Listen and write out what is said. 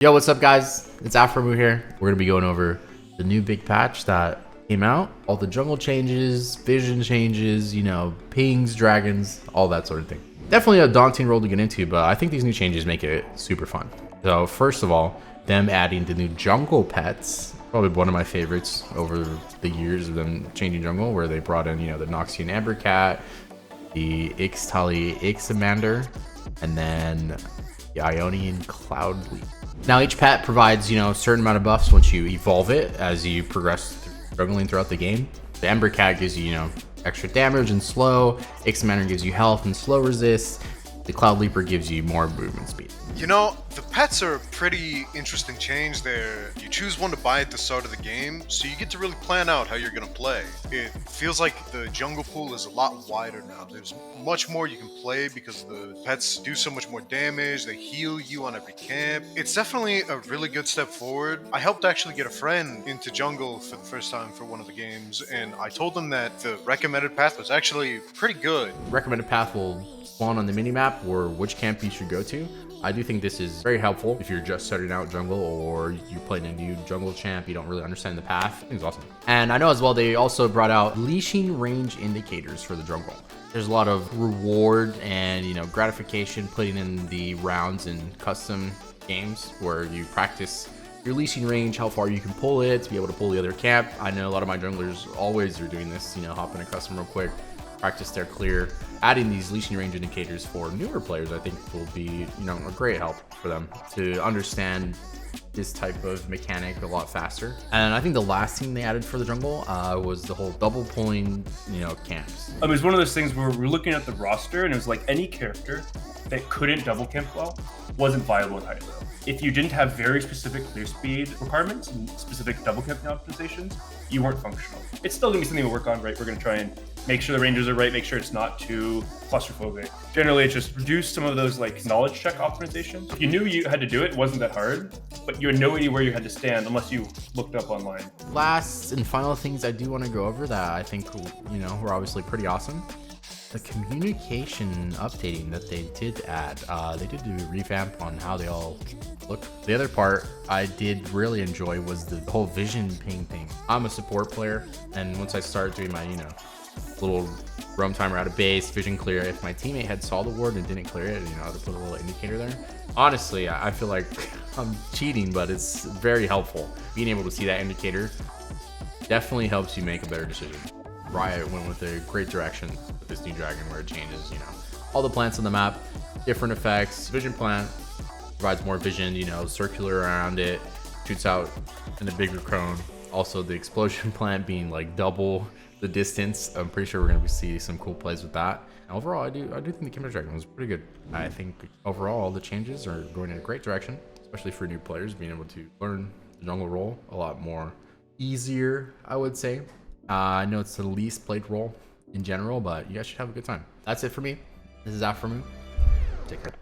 Yo, what's up guys? It's Aphromoo here. We're gonna be going over the new big patch that came out. All the jungle changes, vision changes, you know, pings, dragons, all that sort of thing. Definitely a daunting role to get into, but I think these new changes make it super fun. So first of all, them adding the new jungle pets, probably one of my favorites over the years of them changing jungle, where they brought in, you know, the Noxian Ambercat, the Ixtali Ixamander, and then the Ionian Cloud Leaf. Now each pet provides, you know, a certain amount of buffs once you evolve it as you progress juggling throughout the game. The Embercat gives you, you know, extra damage and slow. Ixamander gives you health and slow resist. The Cloud Leaper gives you more movement speed. You know, the pets are a pretty interesting change there. You choose one to buy at the start of the game, so you get to really plan out how you're going to play. It feels like the jungle pool is a lot wider now. There's much more you can play because the pets do so much more damage, they heal you on every camp. It's definitely a really good step forward. I helped actually get a friend into jungle for the first time for one of the games, and I told them that the recommended path was actually pretty good. Recommended path will spawn on the minimap or which camp you should go to. I do think this is very helpful if you're just starting out jungle or you're playing a new jungle champ, you don't really understand the path. I think it's awesome. And I know as well, they also brought out leashing range indicators for the jungle. There's a lot of reward and, you know, gratification putting in the rounds in custom games where you practice your leashing range, how far you can pull it to be able to pull the other camp. I know a lot of my junglers always are doing this, you know, hop in a custom real quick, practice their clear. Adding these leashing range indicators for newer players, I think will be, you know, a great help for them to understand this type of mechanic a lot faster. And I think the last thing they added for the jungle was the whole double pulling, you know, camps. It was one of those things where we're looking at the roster and it was like any character that couldn't double camp well wasn't viable in high elo. If you didn't have very specific clear speed requirements and specific double camping optimizations, you weren't functional. It's still gonna be something to work on, right? We're gonna try and make sure the ranges are right, make sure it's not too claustrophobic. Generally, it's just reduce some of those like knowledge check optimizations. If you knew you had to do it, it wasn't that hard, but you had no idea where you had to stand unless you looked up online. Last and final things I do want to go over that I think, you know, were obviously pretty awesome. The communication updating that they did add, they did do a revamp on how they all look. The other part I did really enjoy was the whole vision ping thing. I'm a support player, and once I started doing my, you know, little roam timer out of base, vision clear, if my teammate had saw the ward and didn't clear it, you know, I would put a little indicator there. Honestly, I feel like I'm cheating, but it's very helpful. Being able to see that indicator definitely helps you make a better decision. Riot went with a great direction with this new dragon where it changes, you know, all the plants on the map, different effects. Vision plant provides more vision, you know, circular around it, shoots out in a bigger cone. Also the explosion plant being like double the distance. I'm pretty sure we're going to see some cool plays with that. And overall, I do think the Chemtech Drake was pretty good. I think overall all the changes are going in a great direction, especially for new players being able to learn the jungle role a lot more easier, I would say. I know it's the least played role in general, but you guys should have a good time. That's it for me. This is Aphromoo. Take care.